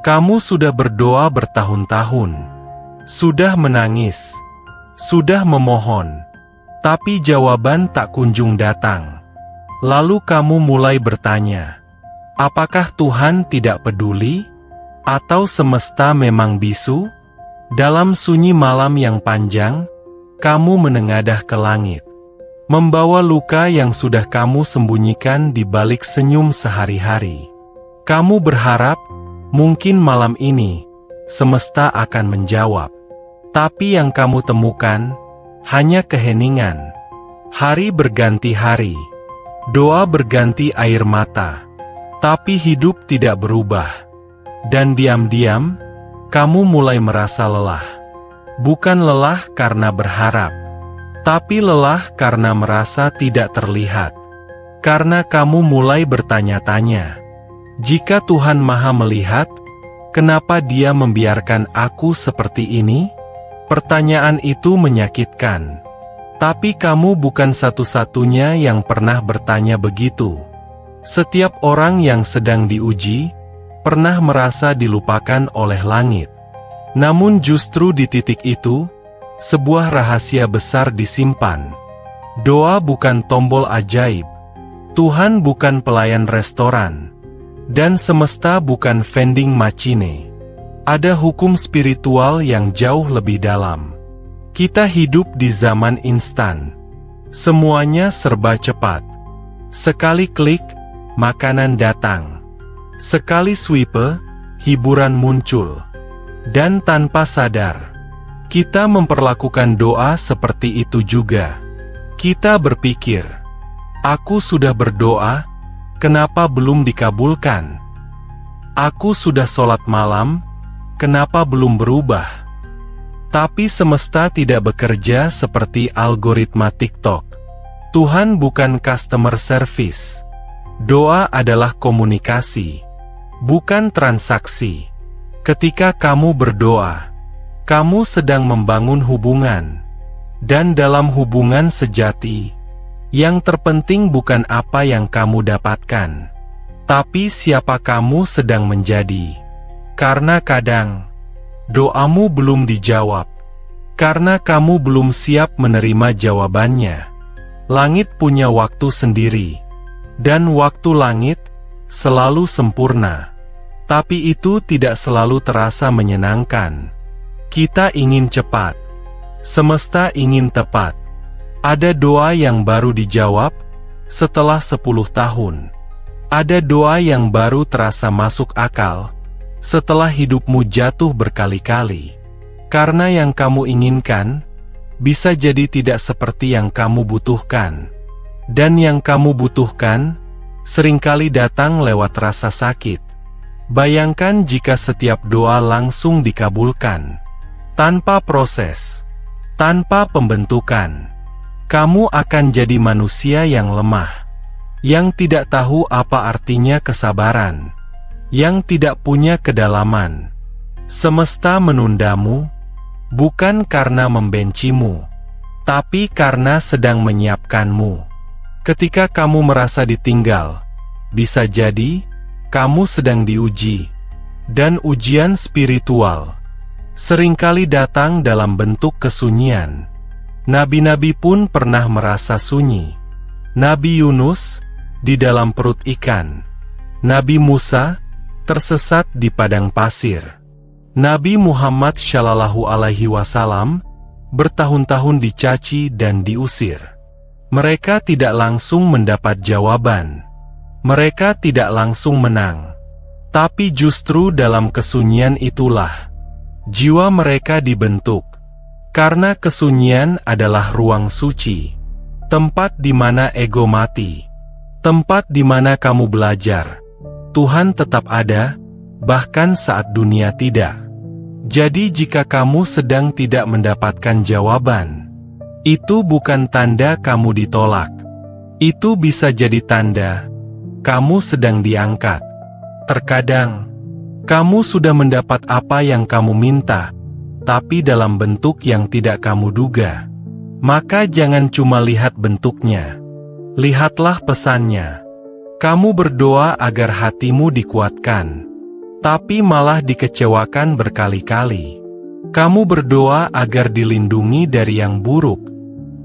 Kamu sudah berdoa bertahun-tahun, sudah menangis, sudah memohon, tapi jawaban tak kunjung datang. Lalu kamu mulai bertanya, apakah Tuhan tidak peduli? Atau semesta memang bisu? Dalam sunyi malam yang panjang, kamu menengadah ke langit, membawa luka yang sudah kamu sembunyikan di balik senyum sehari-hari. Kamu berharap, mungkin malam ini, semesta akan menjawab. Tapi yang kamu temukan, hanya keheningan. Hari berganti hari, doa berganti air mata, tapi hidup tidak berubah. Dan diam-diam, kamu mulai merasa lelah. Bukan lelah karena berharap, tapi lelah karena merasa tidak terlihat. Karena kamu mulai bertanya-tanya, jika Tuhan Maha melihat, kenapa Dia membiarkan aku seperti ini? Pertanyaan itu menyakitkan. Tapi kamu bukan satu-satunya yang pernah bertanya begitu. Setiap orang yang sedang diuji, pernah merasa dilupakan oleh langit. Namun justru di titik itu, sebuah rahasia besar disimpan. Doa bukan tombol ajaib. Tuhan bukan pelayan restoran. Dan semesta bukan vending machine. Ada hukum spiritual yang jauh lebih dalam. Kita hidup di zaman instan. Semuanya serba cepat. Sekali klik, makanan datang. Sekali swipe, hiburan muncul. Dan tanpa sadar, kita memperlakukan doa seperti itu juga. Kita berpikir, aku sudah berdoa, kenapa belum dikabulkan? Aku sudah sholat malam, kenapa belum berubah? Tapi semesta tidak bekerja seperti algoritma TikTok. Tuhan bukan customer service. Doa adalah komunikasi, bukan transaksi. Ketika kamu berdoa, kamu sedang membangun hubungan. Dan dalam hubungan sejati, yang terpenting bukan apa yang kamu dapatkan, tapi siapa kamu sedang menjadi. Karena kadang, doamu belum dijawab, karena kamu belum siap menerima jawabannya. Langit punya waktu sendiri, dan waktu langit selalu sempurna. Tapi itu tidak selalu terasa menyenangkan. Kita ingin cepat, semesta ingin tepat. Ada doa yang baru dijawab setelah 10 tahun. Ada doa yang baru terasa masuk akal setelah hidupmu jatuh berkali-kali. Karena yang kamu inginkan bisa jadi tidak seperti yang kamu butuhkan. Dan yang kamu butuhkan seringkali datang lewat rasa sakit. Bayangkan jika setiap doa langsung dikabulkan, tanpa proses, tanpa pembentukan. Kamu akan jadi manusia yang lemah, yang tidak tahu apa artinya kesabaran, yang tidak punya kedalaman. Semesta menundamu, bukan karena membencimu, tapi karena sedang menyiapkanmu. Ketika kamu merasa ditinggal, bisa jadi kamu sedang diuji. Dan ujian spiritual seringkali datang dalam bentuk kesunyian. Nabi-nabi pun pernah merasa sunyi. Nabi Yunus di dalam perut ikan. Nabi Musa tersesat di padang pasir. Nabi Muhammad Shallallahu Alaihi Wasallam bertahun-tahun dicaci dan diusir. Mereka tidak langsung mendapat jawaban. Mereka tidak langsung menang. Tapi justru dalam kesunyian itulah jiwa mereka dibentuk. Karena kesunyian adalah ruang suci, tempat di mana ego mati, tempat di mana kamu belajar Tuhan tetap ada, bahkan saat dunia tidak. Jadi jika kamu sedang tidak mendapatkan jawaban, itu bukan tanda kamu ditolak. Itu bisa jadi tanda kamu sedang diangkat. Terkadang, kamu sudah mendapat apa yang kamu minta, tapi dalam bentuk yang tidak kamu duga. Maka jangan cuma lihat bentuknya, lihatlah pesannya. Kamu berdoa agar hatimu dikuatkan, tapi malah dikecewakan berkali-kali. Kamu berdoa agar dilindungi dari yang buruk,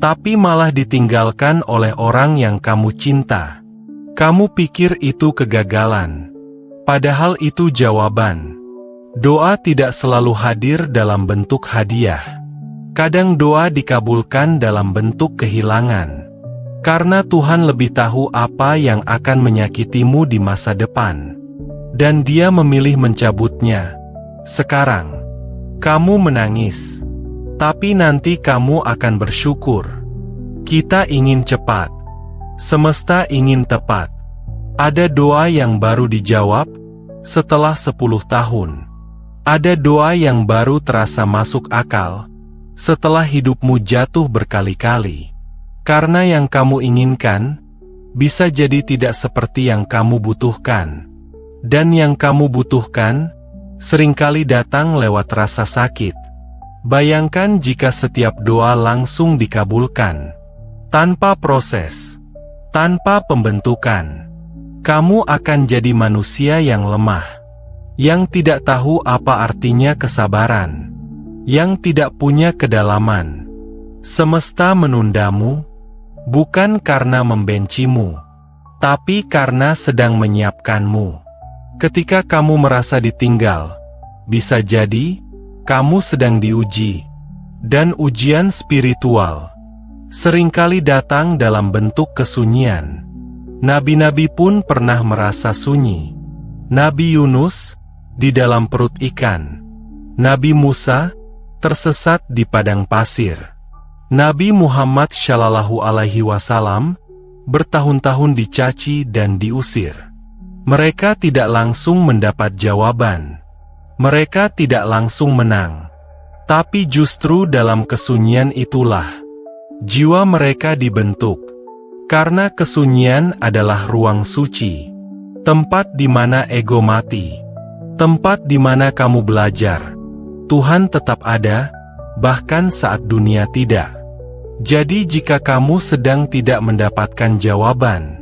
tapi malah ditinggalkan oleh orang yang kamu cinta. Kamu pikir itu kegagalan, padahal itu jawaban. Doa tidak selalu hadir dalam bentuk hadiah. Kadang doa dikabulkan dalam bentuk kehilangan. Karena Tuhan lebih tahu apa yang akan menyakitimu di masa depan. Dan Dia memilih mencabutnya. Sekarang, kamu menangis. Tapi nanti kamu akan bersyukur. Kita ingin cepat. Semesta ingin tepat. Ada doa yang baru dijawab setelah 10 tahun. Ada doa yang baru terasa masuk akal setelah hidupmu jatuh berkali-kali. Karena yang kamu inginkan bisa jadi tidak seperti yang kamu butuhkan. Dan yang kamu butuhkan seringkali datang lewat rasa sakit. Bayangkan jika setiap doa langsung dikabulkan, tanpa proses, tanpa pembentukan. Kamu akan jadi manusia yang lemah, yang tidak tahu apa artinya kesabaran, yang tidak punya kedalaman. Semesta menundamu, bukan karena membencimu, tapi karena sedang menyiapkanmu. Ketika kamu merasa ditinggal, bisa jadi kamu sedang diuji, dan ujian spiritual seringkali datang dalam bentuk kesunyian. Nabi-nabi pun pernah merasa sunyi. Nabi Yunus di dalam perut ikan. Nabi Musa tersesat di padang pasir. Nabi Muhammad Shallallahu Alaihi Wasallam bertahun-tahun dicaci dan diusir. Mereka tidak langsung mendapat jawaban. Mereka tidak langsung menang. Tapi justru dalam kesunyian itulah jiwa mereka dibentuk. Karena kesunyian adalah ruang suci, tempat di mana ego mati, tempat di mana kamu belajar. Tuhan tetap ada, bahkan saat dunia tidak. Jadi jika kamu sedang tidak mendapatkan jawaban,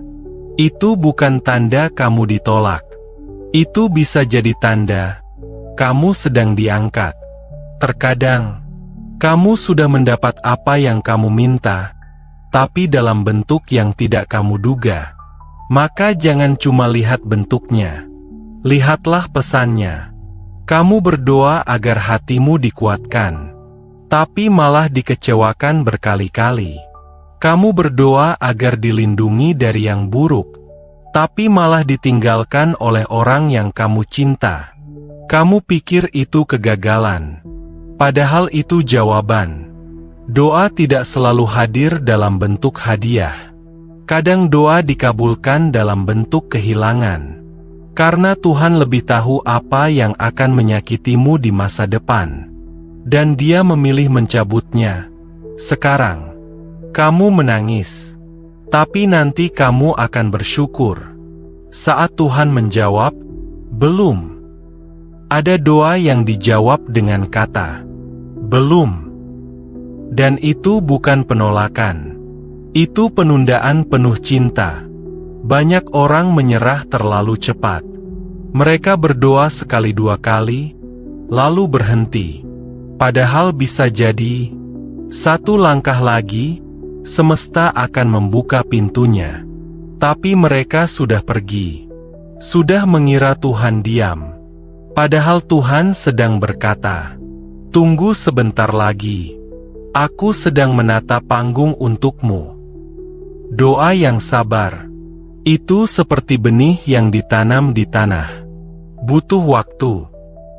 itu bukan tanda kamu ditolak. Itu bisa jadi tanda kamu sedang diangkat. Terkadang, kamu sudah mendapat apa yang kamu minta, tapi dalam bentuk yang tidak kamu duga. Maka jangan cuma lihat bentuknya, lihatlah pesannya. Kamu berdoa agar hatimu dikuatkan, tapi malah dikecewakan berkali-kali. Kamu berdoa agar dilindungi dari yang buruk, tapi malah ditinggalkan oleh orang yang kamu cinta. Kamu pikir itu kegagalan, padahal itu jawaban. Doa tidak selalu hadir dalam bentuk hadiah. Kadang doa dikabulkan dalam bentuk kehilangan. Karena Tuhan lebih tahu apa yang akan menyakitimu di masa depan. Dan Dia memilih mencabutnya. Sekarang, kamu menangis. Tapi nanti kamu akan bersyukur. Saat Tuhan menjawab, belum. Ada doa yang dijawab dengan kata, belum. Dan itu bukan penolakan. Itu penundaan penuh cinta. Banyak orang menyerah terlalu cepat. Mereka berdoa sekali dua kali, lalu berhenti. Padahal bisa jadi, satu langkah lagi, semesta akan membuka pintunya. Tapi mereka sudah pergi. Sudah mengira Tuhan diam. Padahal Tuhan sedang berkata, tunggu sebentar lagi. Aku sedang menata panggung untukmu. Doa yang sabar, itu seperti benih yang ditanam di tanah. Butuh waktu,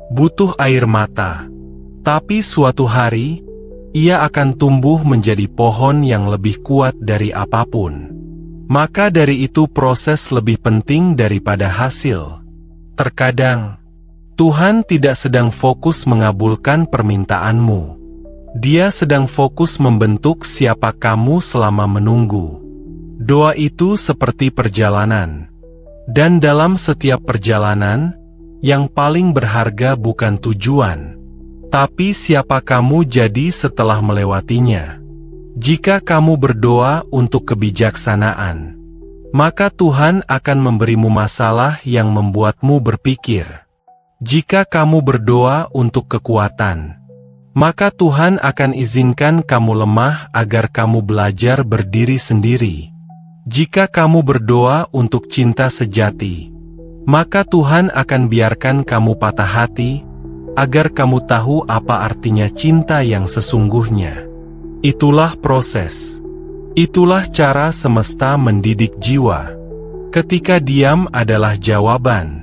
butuh air mata. Tapi suatu hari, ia akan tumbuh menjadi pohon yang lebih kuat dari apapun. Maka dari itu proses lebih penting daripada hasil. Terkadang, Tuhan tidak sedang fokus mengabulkan permintaanmu. Dia sedang fokus membentuk siapa kamu selama menunggu. Doa itu seperti perjalanan. Dan dalam setiap perjalanan, yang paling berharga bukan tujuan, tapi siapa kamu jadi setelah melewatinya. Jika kamu berdoa untuk kebijaksanaan, maka Tuhan akan memberimu masalah yang membuatmu berpikir. Jika kamu berdoa untuk kekuatan, maka Tuhan akan izinkan kamu lemah agar kamu belajar berdiri sendiri. Jika kamu berdoa untuk cinta sejati, maka Tuhan akan biarkan kamu patah hati, agar kamu tahu apa artinya cinta yang sesungguhnya. Itulah proses. Itulah cara semesta mendidik jiwa. Ketika diam adalah jawaban.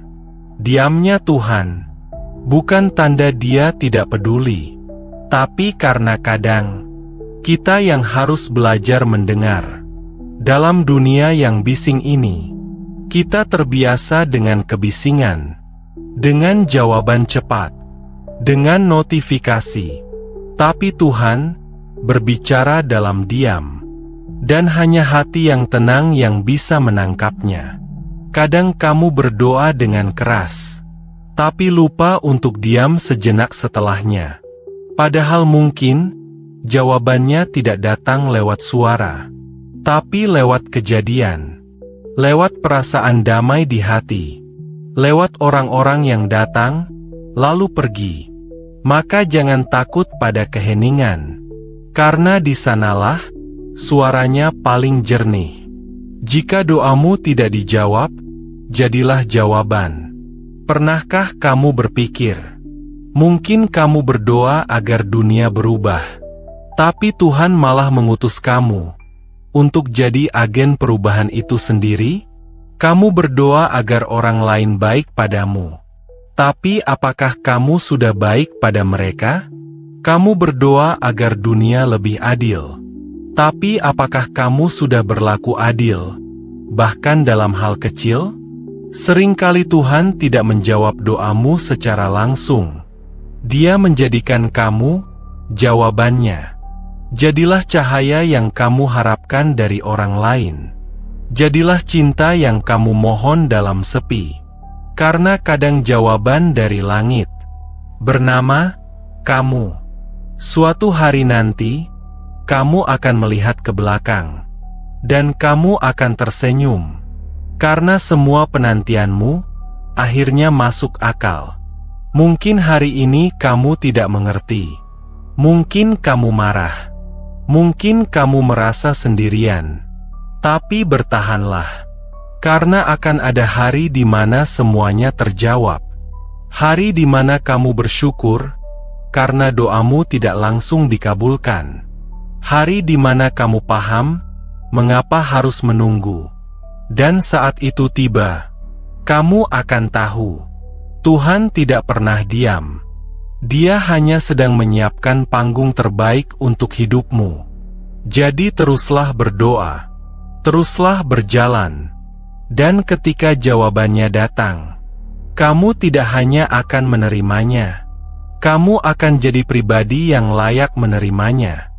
Diamnya Tuhan bukan tanda Dia tidak peduli, tapi karena kadang kita yang harus belajar mendengar. Dalam dunia yang bising ini, kita terbiasa dengan kebisingan, dengan jawaban cepat, dengan notifikasi. Tapi Tuhan berbicara dalam diam, dan hanya hati yang tenang yang bisa menangkapnya. Kadang kamu berdoa dengan keras, tapi lupa untuk diam sejenak setelahnya. Padahal mungkin jawabannya tidak datang lewat suara, tapi lewat kejadian, lewat perasaan damai di hati, lewat orang-orang yang datang, lalu pergi. Maka jangan takut pada keheningan, karena di sanalah suaranya paling jernih. Jika doamu tidak dijawab, jadilah jawaban. Pernahkah kamu berpikir, mungkin kamu berdoa agar dunia berubah, tapi Tuhan malah mengutus kamu untuk jadi agen perubahan itu sendiri? Kamu berdoa agar orang lain baik padamu, tapi apakah kamu sudah baik pada mereka? Kamu berdoa agar dunia lebih adil, tapi apakah kamu sudah berlaku adil, bahkan dalam hal kecil? Seringkali Tuhan tidak menjawab doamu secara langsung. Dia menjadikan kamu jawabannya. Jadilah cahaya yang kamu harapkan dari orang lain. Jadilah cinta yang kamu mohon dalam sepi. Karena kadang jawaban dari langit bernama kamu. Suatu hari nanti, kamu akan melihat ke belakang, dan kamu akan tersenyum, karena semua penantianmu akhirnya masuk akal. Mungkin hari ini kamu tidak mengerti, mungkin kamu marah, mungkin kamu merasa sendirian, tapi bertahanlah, karena akan ada hari di mana semuanya terjawab. Hari di mana kamu bersyukur karena doamu tidak langsung dikabulkan. Hari di mana kamu paham mengapa harus menunggu. Dan saat itu tiba, kamu akan tahu, Tuhan tidak pernah diam. Dia hanya sedang menyiapkan panggung terbaik untuk hidupmu. Jadi teruslah berdoa, teruslah berjalan, dan ketika jawabannya datang, kamu tidak hanya akan menerimanya, kamu akan jadi pribadi yang layak menerimanya.